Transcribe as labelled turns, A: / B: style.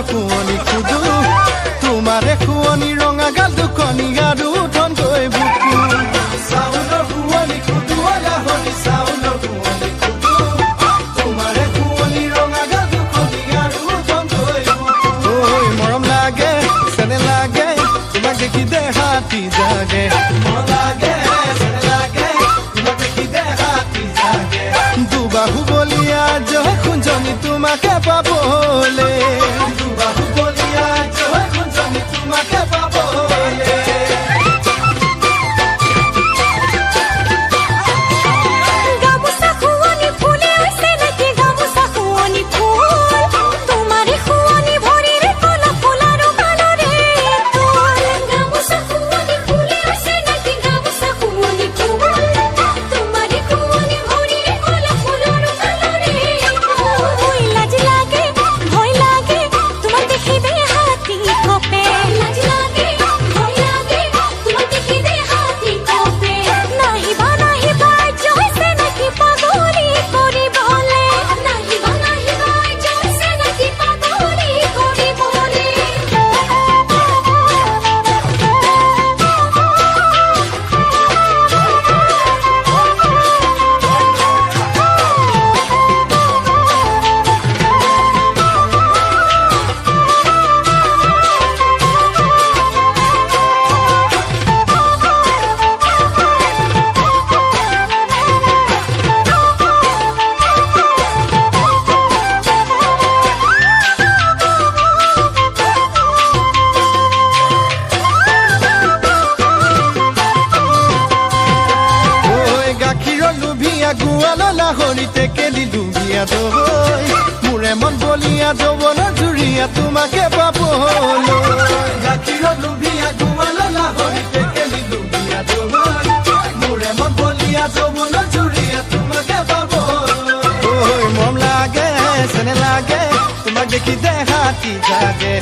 A: শুৱনি খুদু তোমাৰে শুৱনি ৰঙা গাল দুখনি আৰু ধনকৈ বুকু চাউলৰ শুৱনি খুদু গাহৰি চাউলৰ শুৱনি খুদু তোমাৰে শুৱনি ৰঙা গাল দুখনি আৰু ধনকৈ বুকু ঐ মৰম লাগে চেনে লাগে তোমাক দেখি দেহাতি জাগে মৰম লাগে চেনে লাগে তোমাক দেখি দেহাতি জাগে দুবাহু বলিয়া জয় খুঞ্জনি তোমাকে পাবলে দুবাহু বলিয়া জয় খুঞ্জনি তোমাকে পাবলে
B: গামোচা শুৱনি ফুলে হৈছে নেকি গামোচা শুৱনি ফুল তোমাৰে শুৱনি ভৰিৰে কলা ফুল আৰু গালৰে ফুল গামোচা শুৱনি ফুলে হৈছে নেকি গামোচা শুৱনি ফুল তোমাৰে শুৱনি ভৰিৰে কলা ফুল আৰু গালৰে ফুল লাজ লাগে ভয় লাগে তোমাক দেখি দেহাতি কঁপে লাজ লাগে ভয় লাগে তোমাক দেখি দেহাতি কঁপে নাহিবা জয়ছে নাকি পাগলি কৰিবলে নাহিবা জয়ছে নাকি পাগলি কৰিবলে
A: ঐ গাখীৰৰ লোভিয়া গোৱালৰ লাহৰি টেকেলি ডুবিয়া দৈ মোৰে মন বলিয়া যৌৱনৰ জুৰিয়া তোমাকে পাবলৈ গাখীৰৰ লোভিয়া গোৱালৰ লাহৰি টেকেলি ডুবিয়া দৈ মোৰে মন বলিয়া যৌৱনৰ জুৰিয়া তোমাকে পাবলৈ ঐ মৰম লাগে চেনে লাগে তোমাক দেখি দেহাতি জাগে